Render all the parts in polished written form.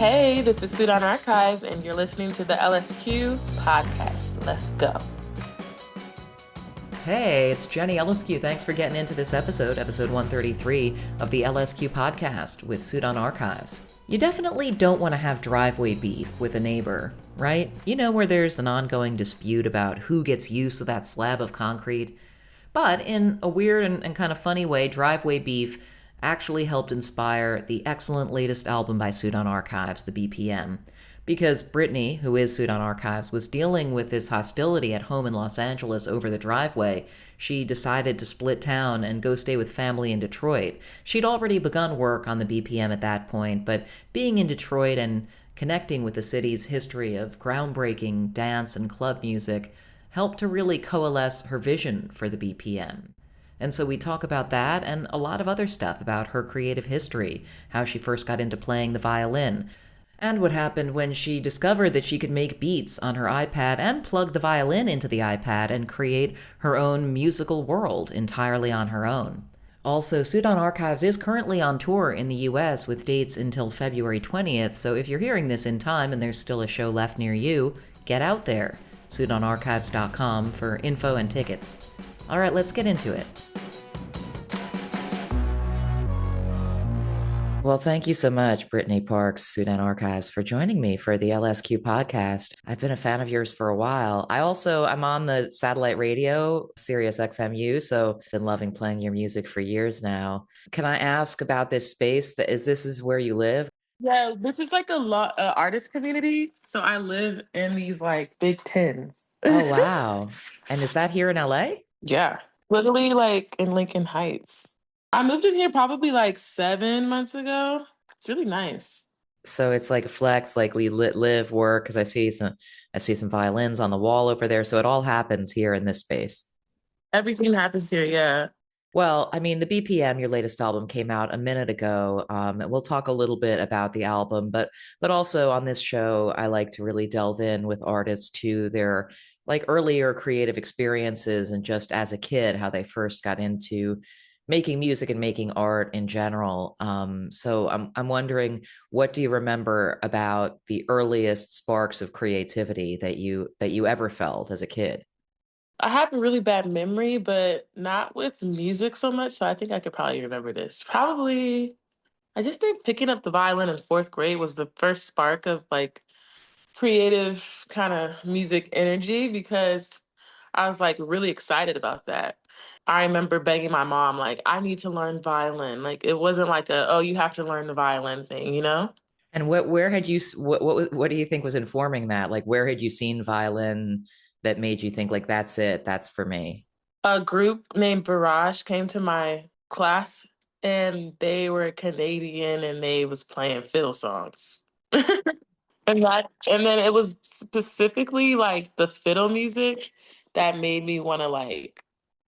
Hey, this is Sudan Archives, and you're listening to the LSQ podcast. Let's go. Hey, it's Jenny LSQ. Thanks for getting into this episode 133 of the LSQ podcast with Sudan Archives. You definitely don't want to have driveway beef with a neighbor, right? You know, where there's an ongoing dispute about who gets use of that slab of concrete. But in a weird and kind of funny way, driveway beef actually helped inspire the excellent latest album by Sudan Archives, the BPM. Because Brittney, who is Sudan Archives, was dealing with this hostility at home in Los Angeles over the driveway, she decided to split town and go stay with family in Detroit. She'd already begun work on the BPM at that point, but being in Detroit and connecting with the city's history of groundbreaking dance and club music helped to really coalesce her vision for the BPM. And so we talk about that and a lot of other stuff about her creative history, how she first got into playing the violin, and what happened when she discovered that she could make beats on her iPad and plug the violin into the iPad and create her own musical world entirely on her own. Also, Sudan Archives is currently on tour in the US with dates until February 20th, so if you're hearing this in time and there's still a show left near you, get out there. SudanArchives.com for info and tickets. All right, let's get into it. Well, thank you so much, Brittney Parks, Sudan Archives, for joining me for the LSQ podcast. I've been a fan of yours for a while. I'm on the satellite radio, Sirius XMU, so I've been loving playing your music for years now. Can I ask about this space? This is where you live? Yeah, this is like a lot artist community. So I live in these like big tins. Oh, wow. And is that here in LA? Yeah, literally like in Lincoln Heights. I moved in here probably like 7 months ago. It's really nice. So it's like a flex, like we live, work, because I see some violins on the wall over there. So it all happens here in this space. Everything happens here. Yeah. Well, I mean, the BPM, your latest album, came out a minute ago. And we'll talk a little bit about the album, but also on this show, I like to really delve in with artists to their like earlier creative experiences and just as a kid, how they first got into making music and making art in general. So I'm wondering, what do you remember about the earliest sparks of creativity that you ever felt as a kid? I have a really bad memory, but not with music so much. So I think I could probably remember this. Probably, I just think picking up the violin in fourth grade was the first spark of like creative kind of music energy because I was like really excited about that. I remember begging my mom, like, I need to learn violin. Like, it wasn't like oh, you have to learn the violin thing, you know? And where had you what do you think was informing that? Like where had you seen violin that made you think like that's it, that's for me? A group named Barrage came to my class and they were Canadian and they was playing fiddle songs. And then it was specifically like the fiddle music that made me want to like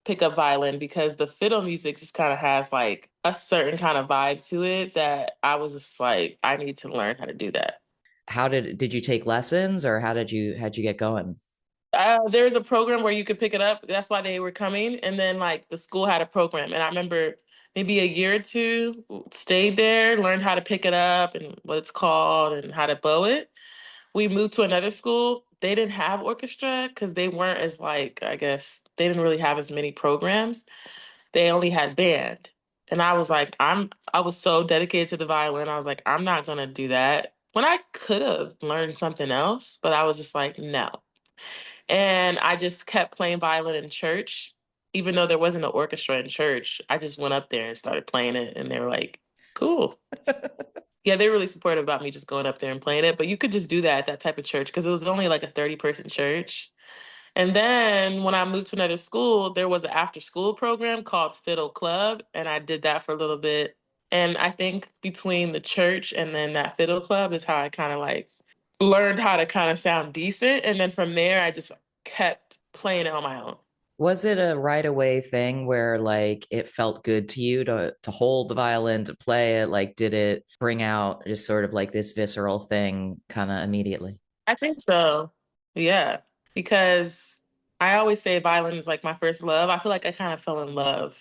pick up violin because the fiddle music just kind of has like a certain kind of vibe to it that I was just like, I need to learn how to do that. How did you take lessons or how'd you get going? There's a program where you could pick it up. That's why they were coming. And then like the school had a program. And I remember maybe a year or two stayed there, learned how to pick it up and what it's called and how to bow it. We moved to another school. They didn't have orchestra because they weren't as like, I guess they didn't really have as many programs. They only had band. And I was like, I was so dedicated to the violin. I was like, I'm not gonna do that. When I could have learned something else, but I was just like, no. And I just kept playing violin in church. Even though there wasn't an orchestra in church, I just went up there and started playing it. And they were like, cool. Yeah, they're really supportive about me just going up there and playing it. But you could just do that at that type of church because it was only like a 30-person church. And then when I moved to another school, there was an after school program called Fiddle Club. And I did that for a little bit. And I think between the church and then that Fiddle Club is how I kind of like learned how to kind of sound decent. And then from there, I just kept playing it on my own. Was it a right away thing where like it felt good to you to hold the violin, to play it? Like did it bring out just sort of like this visceral thing kind of immediately? I think so. Yeah. Because I always say violin is like my first love. I feel like I kind of fell in love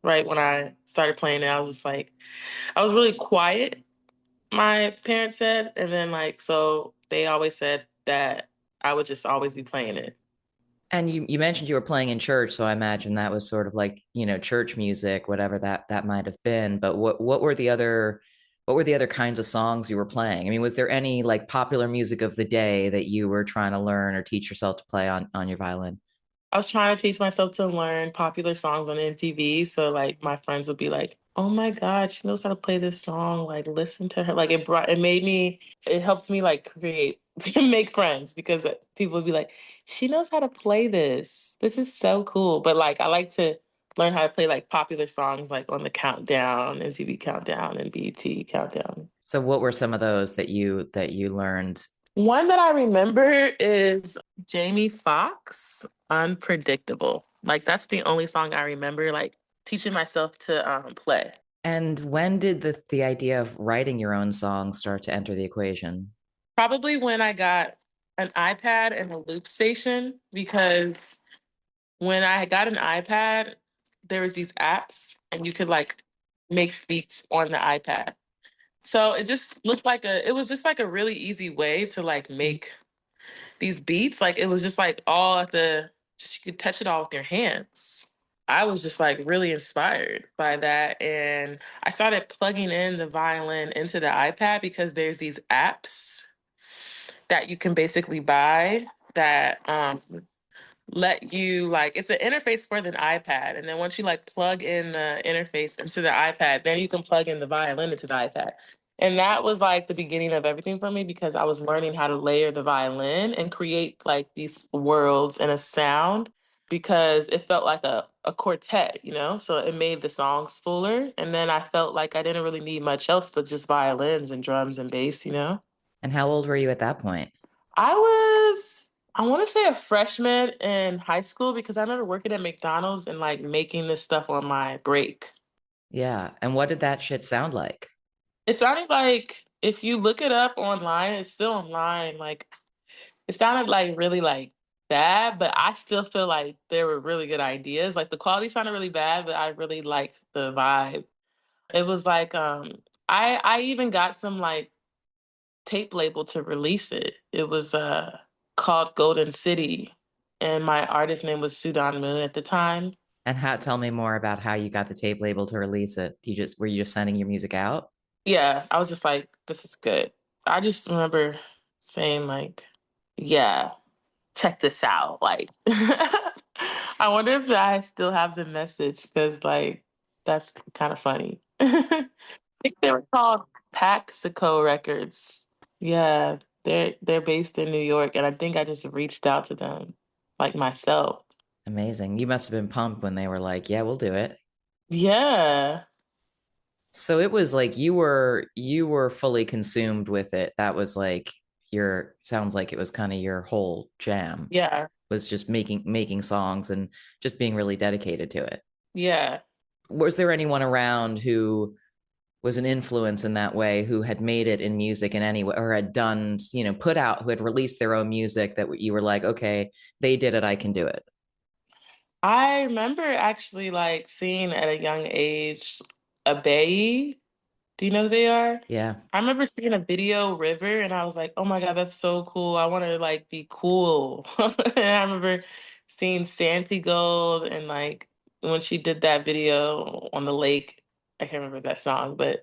right when I started playing it. I was just like, I was really quiet my parents said. And then like so they always said that I would just always be playing it. And you mentioned you were playing in church, so I imagine that was sort of like, church music, whatever that might have been. But what were the other kinds of songs you were playing? I mean, was there any like popular music of the day that you were trying to learn or teach yourself to play on your violin? I was trying to teach myself to learn popular songs on MTV. So like my friends would be like, "Oh my God, she knows how to play this song. Like listen to her." Like it helped me like create make friends because people would be like, "She knows how to play this. This is so cool." But like I like to learn how to play like popular songs like on the Countdown, MTV Countdown and BET Countdown. So what were some of those that you learned? One that I remember is Jamie Foxx, Unpredictable. Like that's the only song I remember like teaching myself to play. And when did the idea of writing your own songs start to enter the equation? Probably when I got an iPad and a loop station because when I got an iPad, there was these apps and you could like make beats on the iPad. So it was just like a really easy way to like make these beats, like it was just like all at the just you could touch it all with your hands. I was just like really inspired by that. And I started plugging in the violin into the iPad because there's these apps that you can basically buy that let you like it's an interface for the iPad. And then once you like plug in the interface into the iPad, then you can plug in the violin into the iPad. And that was like the beginning of everything for me because I was learning how to layer the violin and create like these worlds and a sound because it felt like a quartet, you know? So it made the songs fuller. And then I felt like I didn't really need much else but just violins and drums and bass, you know? And how old were you at that point? I want to say a freshman in high school because I remember working at McDonald's and like making this stuff on my break. Yeah. And what did that shit sound like? It sounded like if you look it up online, it's still online. Like it sounded like really like bad, but I still feel like there were really good ideas. Like the quality sounded really bad, but I really liked the vibe. It was like I even got some like tape label to release it. It was called Golden City, and my artist name was Sudan Moon at the time. And tell me more about how you got the tape label to release it. Were you just sending your music out? Yeah, I was just like, this is good. I just remember saying like, yeah, check this out. Like, I wonder if I still have the message because like that's kind of funny. I think they were called Paxico Records. Yeah, they're based in New York, and I think I just reached out to them, like myself. Amazing. You must have been pumped when they were like, "Yeah, we'll do it." Yeah, So it was like you were fully consumed with it. That was like your sounds like it was kind of your whole jam yeah, was just making songs and just being really dedicated to it. yeah. Was there anyone around who was an influence in that way who had made it in music in any way or had done, put out, who had released their own music that you were like, okay, they did it, I can do it? I remember actually like seeing at a young age Ibeyi. Do you know who they are? Yeah. I remember seeing a video River and I was like, oh my God, that's so cool. I want to like be cool. And I remember seeing Santigold and like when she did that video on the lake. I can't remember that song, but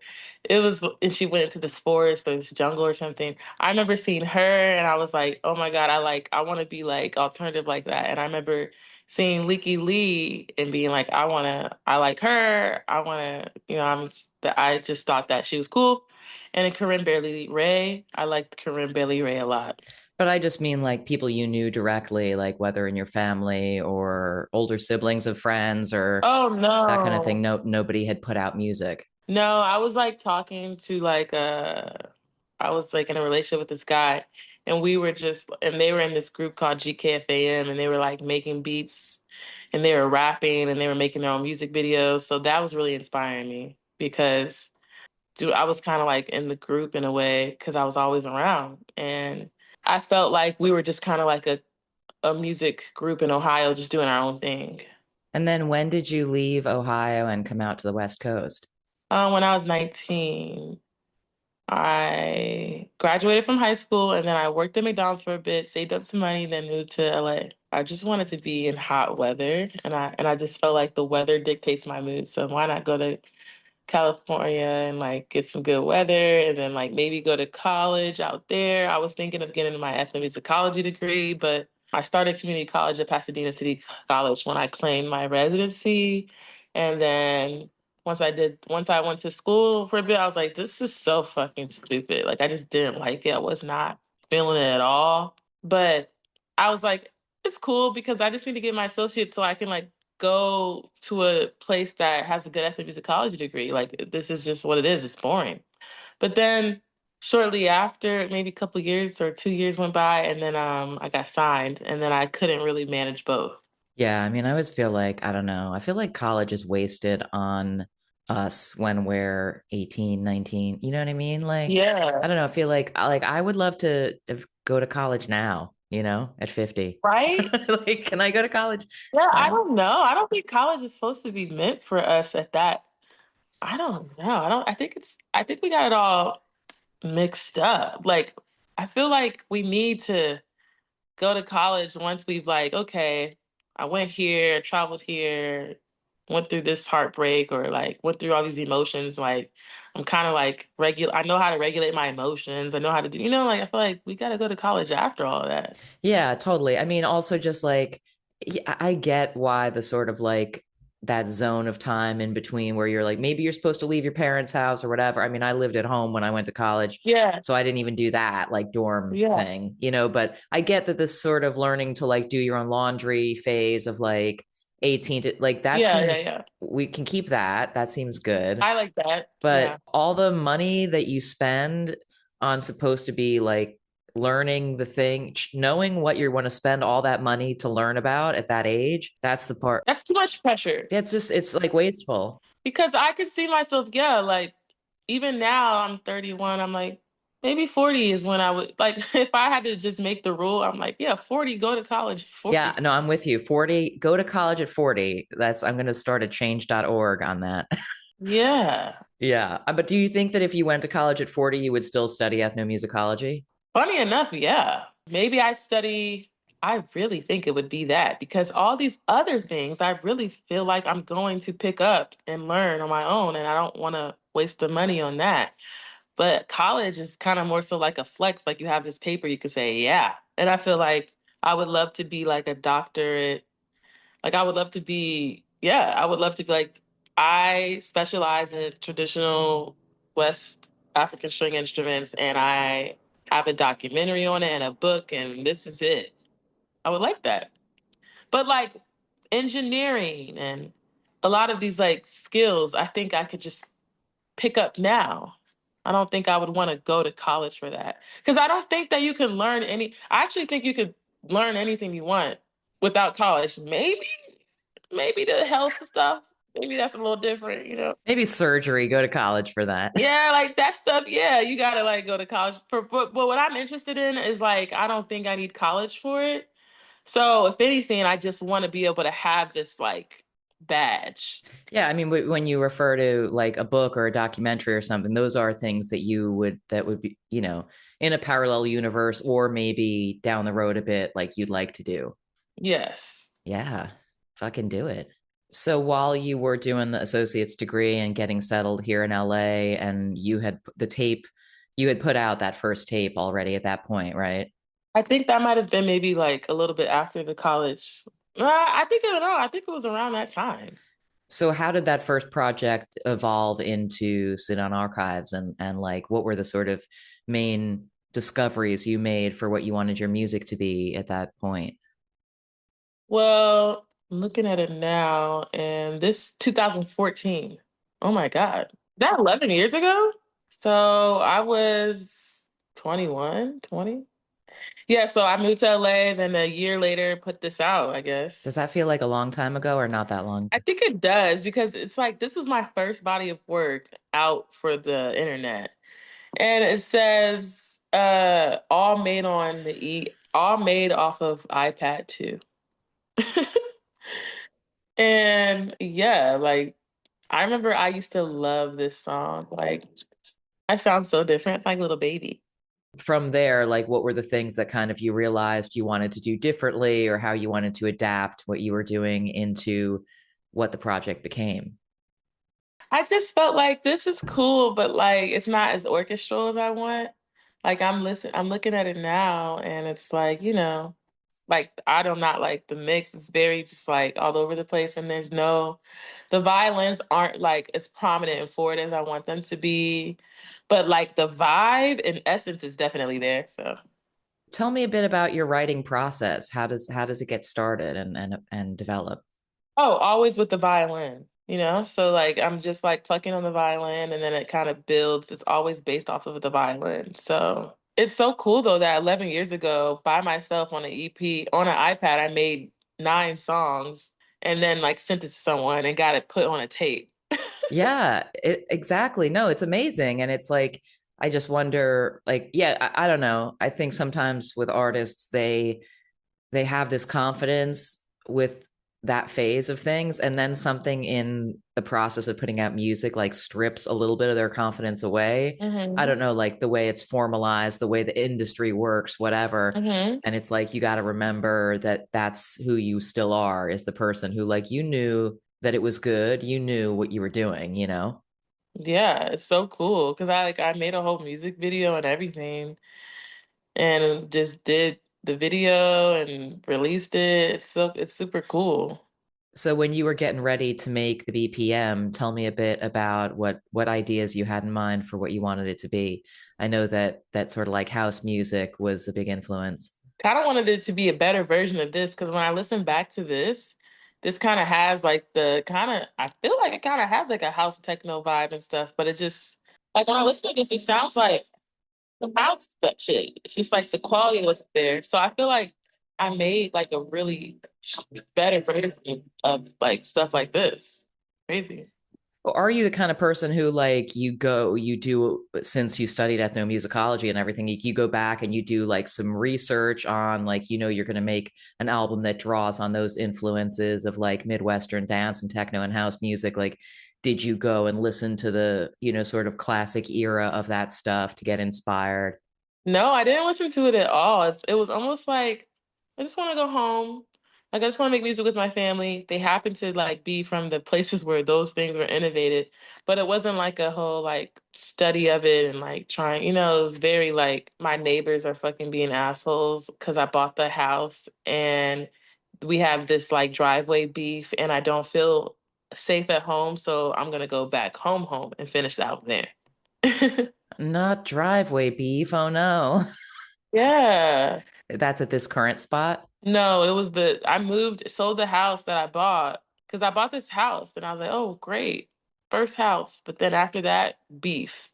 it was and she went into this forest or this jungle or something. I remember seeing her and I was like, oh my God, I want to be like alternative like that. And I remember seeing Lykke Lee and being like, I like her. I just thought that she was cool. And then Corinne Bailey Ray, I liked Corinne Bailey Ray a lot. But I just mean like people you knew directly, like whether in your family or older siblings of friends or Oh that kind of thing. no. No, nobody had put out music. No, I was like talking to like I was like in a relationship with this guy and they were in this group called GKFAM and they were like making beats and they were rapping and they were making their own music videos. So that was really inspiring me because dude, I was kind of like in the group in a way because I was always around. And I felt like we were just kind of like a music group in Ohio just doing our own thing. And then when did you leave Ohio and come out to the West Coast? When I was 19, I graduated from high school and then I worked at McDonald's for a bit, saved up some money, then moved to LA. I just wanted to be in hot weather and I just felt like the weather dictates my mood. So why not go to California and like get some good weather and then like maybe go to college out there. I was thinking of getting my ethnomusicology degree, but I started community college at Pasadena City College when I claimed my residency. And then once I went to school for a bit, I was like, this is so fucking stupid. Like I just didn't like it. I was not feeling it at all. But I was like, it's cool because I just need to get my associates so I can like go to a place that has a good ethnomusicology degree. Like this is just what it is. It's boring. But then shortly after, maybe a couple years or 2 years went by, and then I got signed, and then I couldn't really manage both. Yeah, I mean, I always feel like, I don't know, I feel like college is wasted on us when we're 18, 19. You know what I mean? Like, I Yeah. don't know, I feel like I would love to go to college now, at 50. Right? Like, can I go to college Yeah, I now? don't know. I don't think college is supposed to be meant for us at that. I don't know. I think we got it all mixed up. Like I feel like we need to go to college once we've like, okay, I went here, traveled here, went through this heartbreak or like went through all these emotions. Like I'm kind of like regular. I know how to regulate my emotions. I know how to do, like I feel like we got to go to college after all of that. Yeah, totally. I mean, also just like yeah, I get why the sort of like that zone of time in between where you're like maybe you're supposed to leave your parents' house or whatever. I mean, I lived at home when I went to college, Yeah. so I didn't even do that like dorm Yeah. thing, but I get that this sort of learning to like do your own laundry phase of like 18 to like that Yeah. Yeah. seems Yeah. we can keep that. That seems good. I like that. But Yeah. all the money that you spend on supposed to be like learning the thing, knowing what you want to spend all that money to learn about at that age, that's the part. That's too much pressure It's like wasteful. because I could see myself, yeah, like even now I'm 31, I'm like, maybe 40 is when I would like if I had to just make the rule, I'm like, yeah, 40, go to college, Yeah, 40. no, I'm with you. 40, go to college at 40. I'm going to start a change.org on that. Yeah. Yeah. But do you think that if you went to college at 40, you would still study ethnomusicology? Funny enough, yeah. Maybe I really think it would be that because all these other things I really feel like I'm going to pick up and learn on my own, and I don't want to waste the money on that. But college is kind of more so like a flex. Like you have this paper, you could say, yeah. And I feel like I would love to be like a doctorate. Like I would love to be, yeah, I would love to be like, I specialize in traditional West African string instruments and I have a documentary on it and a book and this is it. I would like that. But like engineering and a lot of these like skills, I think I could just pick up now. I don't think I would want to go to college for that. Because I don't think that you can learn I actually think you could learn anything you want without college. Maybe the health stuff, maybe that's a little different. Maybe surgery, go to college for that. Yeah, like that stuff, yeah, you gotta like go to college for but what I'm interested in is like I don't think I need college for it. So if anything, I just want to be able to have this like badge. Yeah, I mean, when you refer to like a book or a documentary or something, those are things that would be, in a parallel universe or maybe down the road a bit, like you'd like to do. Yes. Yeah, fucking do it. So while you were doing the associate's degree and getting settled here in LA, and you had put out that first tape already at that point, right? I think that might have been maybe like a little bit after the college. I think I don't know. I think it was around that time. So how did that first project evolve into Sudan Archives, and like what were the sort of main discoveries you made for what you wanted your music to be at that point? Well, I'm looking at it now, and this 2014. Oh my God. That 11 years ago? So I was 21, 20. Yeah, so I moved to LA, then a year later put this out, I guess. Does that feel like a long time ago or not that long? I think it does because it's like this was my first body of work out for the internet. And it says all made off of iPad 2. And yeah, like I remember I used to love this song. Like I sound so different, like a little baby. From there, like what were the things that kind of you realized you wanted to do differently or how you wanted to adapt what you were doing into what the project became? I just felt like this is cool, but like it's not as orchestral as I want. Like I'm looking at it now and it's like, like I do not like the mix. It's very just like all over the place and the violins aren't like as prominent and forward as I want them to be. But like the vibe and essence is definitely there. So Tell me a bit about your writing process. How does it get started and develop? oh, always with the violin, So like I'm just like plucking on the violin and then it kind of builds. It's always based off of the violin. So it's so cool though that 11 years ago by myself on an EP on an iPad I made 9 songs and then like sent it to someone and got it put on a tape. Yeah, exactly. No, it's amazing. And it's like, I just wonder, like, yeah, I don't know. I think sometimes with artists, they have this confidence with that phase of things, and then something in the process of putting out music like strips a little bit of their confidence away. I Hmm. don't know, like the way it's formalized, the way the industry works, whatever. Hmm. And it's like you got to remember that that's who you still are, is the person who, like, you knew that it was good, you knew what you were doing, you know. Yeah, it's so cool because I made a whole music video and everything and just did the video and released it. It's super cool. So when you were getting ready to make the BPM, tell me a bit about what ideas you had in mind for what you wanted it to be. I know that sort of like house music was a big influence. Kind of wanted it to be a better version of this because when I listen back to this kind of has like I feel like it kind of has like a house techno vibe and stuff, but it just like when I listen to this, it sounds like the house that shit. It's just like the quality wasn't there. So I feel like I made like a really better version of like stuff like this. Crazy. Are you the kind of person who, like, you do, since you studied ethnomusicology and everything, you go back and you do like some research on, like, you're going to make an album that draws on those influences of like Midwestern dance and techno and house music? Like, did you go and listen to the, sort of classic era of that stuff to get inspired? No, I didn't listen to it at all. It was almost like I just want to go home. Like I just want to make music with my family. They happen to like be from the places where those things were innovated, but it wasn't like a whole like study of it and like trying, it was very like my neighbors are fucking being assholes because I bought the house and we have this like driveway beef and I don't feel safe at home, so I'm gonna go back home and finish the album there. Not driveway beef. Oh no. Yeah. That's at this current spot. No, it was sold the house that I bought because I bought this house and I was like, oh, great. First house. But then after that, beef.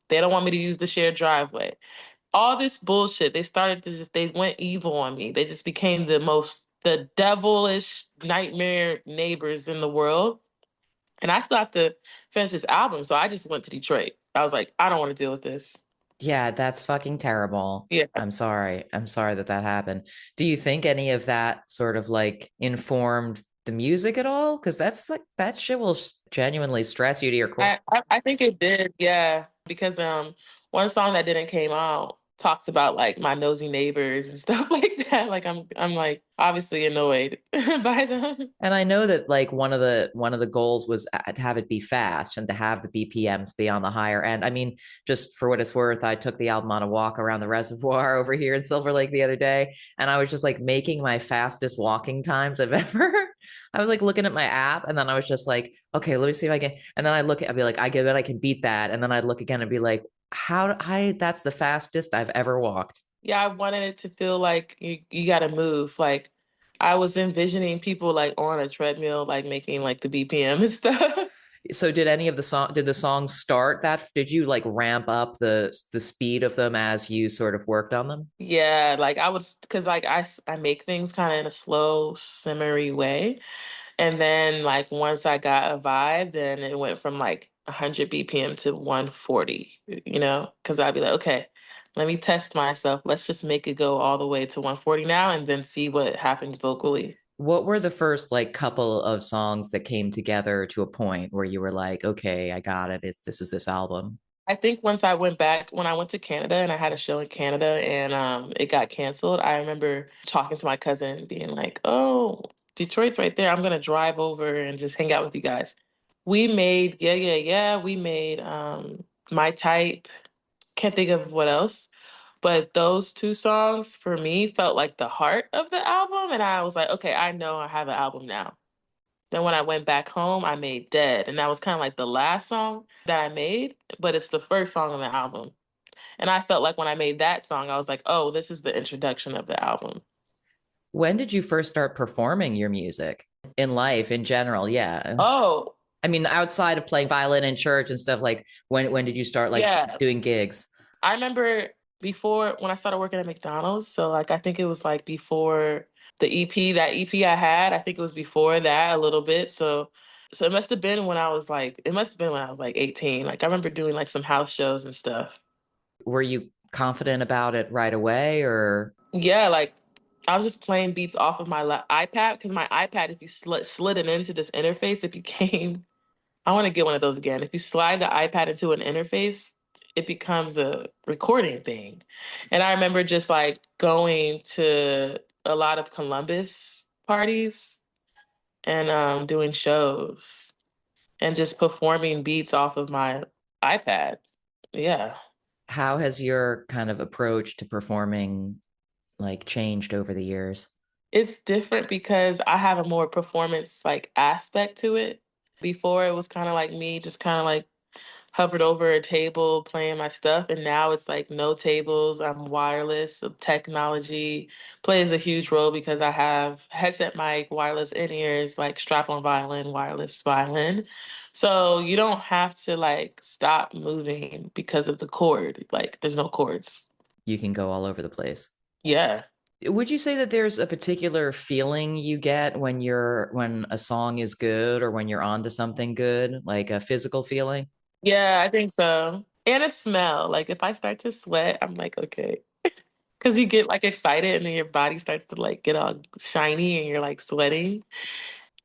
They don't want me to use the shared driveway. All this bullshit. They went evil on me. They just became the devilish nightmare neighbors in the world. And I still have to finish this album. So I just went to Detroit. I was like, I don't want to deal with this. Yeah, that's fucking terrible. Yeah. I'm sorry. I'm sorry that that happened. Do you think any of that sort of like informed the music at all? Because that's like, that shit will genuinely stress you to your core. I think it did, yeah. Because one song that didn't came out talks about like my nosy neighbors and stuff like that. Like I'm like obviously annoyed by them. And I know that like one of the goals was to have it be fast and to have the BPMs be on the higher end. I mean, just for what it's worth, I took the album on a walk around the reservoir over here in Silver Lake the other day, and I was just like making my fastest walking times I've ever. I was like looking at my app, and then I was just like, okay, let me see if I can. And then I'd be like, I get it, I can beat that. And then I'd look again and be like, how I that's the fastest I've ever walked. Yeah, I wanted it to feel like you gotta move. Like I was envisioning people like on a treadmill, like making like the BPM and stuff. So did the songs start that, did you like ramp up the speed of them as you sort of worked on them? Yeah, like I would, because like I make things kind of in a slow, simmery way. And then like once I got a vibe, then it went from like 100 BPM to 140, because I'd be like, okay, let me test myself. Let's just make it go all the way to 140 now and then see what happens vocally. What were the first like couple of songs that came together to a point where you were like, okay, I got it, this is this album? I think once I went back, when I went to Canada and I had a show in Canada and it got canceled, I remember talking to my cousin being like, "Oh, Detroit's right there. I'm gonna drive over and just hang out with you guys." We made yeah, yeah, yeah. We made My Type. Can't think of what else. But those two songs for me felt like the heart of the album. And I was like, okay, I know I have an album now. Then when I went back home, I made Dead. And that was kind of like the last song that I made, but it's the first song on the album. And I felt like when I made that song, I was like, oh, this is the introduction of the album. When did you first start performing your music in life in general? Yeah. Oh, I mean, outside of playing violin in church and stuff, like when did you start like yeah. doing gigs? I remember before when I started working at McDonald's. So like I think it was like before the EP, that EP I had, I think it was before that a little bit. So it must have been when I was like it must have been when I was like 18. Like I remember doing like some house shows and stuff. Were you confident about it right away or Yeah, like I was just playing beats off of my iPad because my iPad, if you slid it into this interface, it became I want to get one of those again. If you slide the iPad into an interface, it becomes a recording thing. And I remember just like going to a lot of Columbus parties and doing shows and just performing beats off of my iPad. Yeah. how has your kind of approach to performing like changed over the years? It's different because I have a more performance like aspect to it. Before it was kind of like me just kind of like hovered over a table playing my stuff, and now it's like no tables. I'm wireless. So technology plays a huge role because I have headset mic, wireless in-ears, like strap-on violin, wireless violin. So you don't have to like stop moving because of the cord. Like there's no cords. You can go all over the place. Yeah. Would you say that there's a particular feeling you get when a song is good or when you're onto something good, like a physical feeling? Yeah, I think so. And a smell. Like if I start to sweat, I'm like, okay. Because you get like excited and then your body starts to like get all shiny and you're like sweating.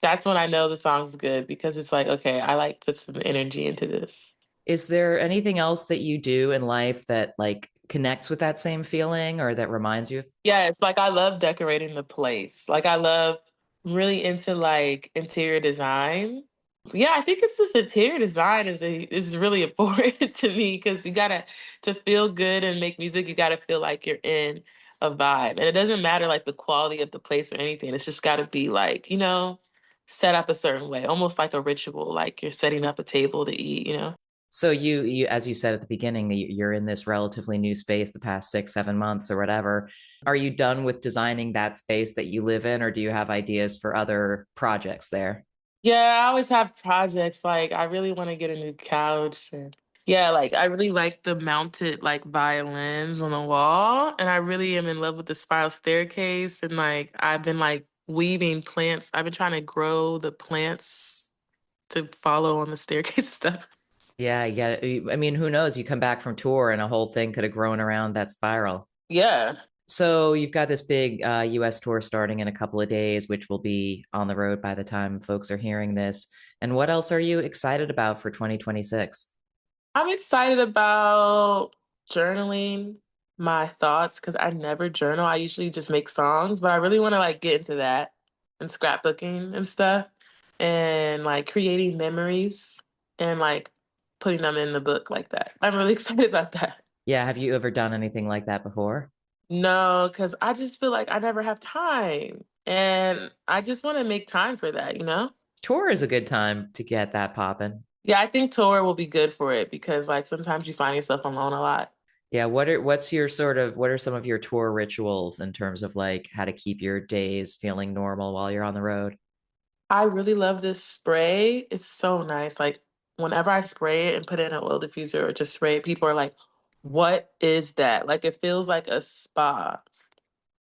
That's when I know the song's good because it's like, okay, I like put some energy into this. Is there anything else that you do in life that like connects with that same feeling or that reminds you? Yeah, it's like I love decorating the place. Like I love I'm really into like interior design. Yeah, I think it's just interior design is really important to me because you gotta to feel good and make music, you gotta feel like you're in a vibe. And it doesn't matter like the quality of the place or anything. It's just gotta be like, set up a certain way, almost like a ritual, like you're setting up a table to eat. So you as you said at the beginning, you're in this relatively new space the past 6, 7 months or whatever. Are you done with designing that space that you live in, or do you have ideas for other projects there? Yeah, I always have projects. Like, I really want to get a new couch. And yeah, like, I really like the mounted, like, violins on the wall. And I really am in love with the spiral staircase. And, like, I've been, like, weaving plants. I've been trying to grow the plants to follow on the staircase stuff. Yeah, yeah. I mean, who knows? You come back from tour and a whole thing could have grown around that spiral. Yeah. So you've got this big US tour starting in a couple of days, which will be on the road by the time folks are hearing this. And what else are you excited about for 2026? I'm excited about journaling my thoughts because I never journal. I usually just make songs, but I really want to like get into that and scrapbooking and stuff and like creating memories and like putting them in the book like that. I'm really excited about that. Yeah, have you ever done anything like that before? No, because I just feel like I never have time. And I just want to make time for that? Tour is a good time to get that popping. Yeah, I think tour will be good for it because like sometimes you find yourself alone a lot. Yeah, what are some of your tour rituals in terms of like how to keep your days feeling normal while you're on the road? I really love this spray. It's so nice. Like whenever I spray it and put it in an oil diffuser or just spray it, people are like, "What is that?" Like it feels like a spa.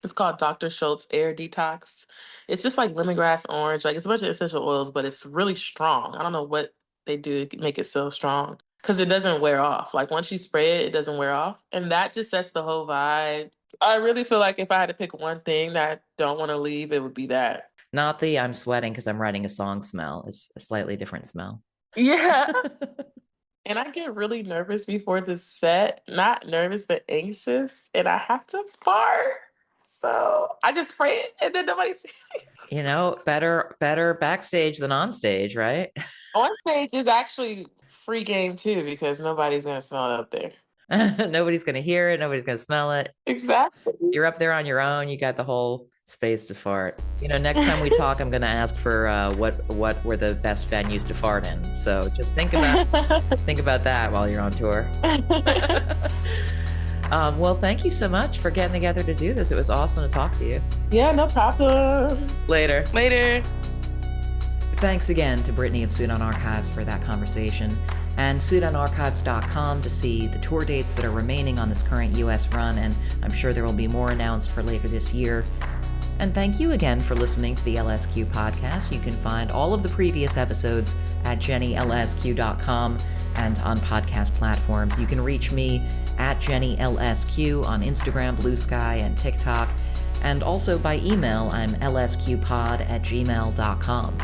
It's called Dr. Schultz Air Detox. It's just like lemongrass orange. Like it's a bunch of essential oils, but it's really strong. I don't know what they do to make it so strong because it doesn't wear off. Like once you spray it, it doesn't wear off, and that just sets the whole vibe. I really feel like if I had to pick one thing that I don't want to leave, it would be that. Not the I'm sweating because I'm writing a song smell. It's a slightly different smell. Yeah. And I get really nervous before the set. Not nervous, but anxious. And I have to fart. So I just spray it and then nobody sees. You know, better backstage than on stage, right? On stage is actually free game too because nobody's gonna smell it up there. Nobody's gonna hear it, nobody's gonna smell it. Exactly. You're up there on your own, you got the whole space to fart. You know, next time we talk, I'm gonna ask for what were the best venues to fart in. So just think about that while you're on tour. Well, thank you so much for getting together to do this. It was awesome to talk to you. Yeah, no problem. Later. Later. Thanks again to Brittney of Sudan Archives for that conversation, and SudanArchives.com to see the tour dates that are remaining on this current US run, and I'm sure there will be more announced for later this year. And thank you again for listening to the LSQ podcast. You can find all of the previous episodes at JennyLSQ.com and on podcast platforms. You can reach me at JennyLSQ on Instagram, Blue Sky, and TikTok. And also by email, I'm lsqpod@gmail.com.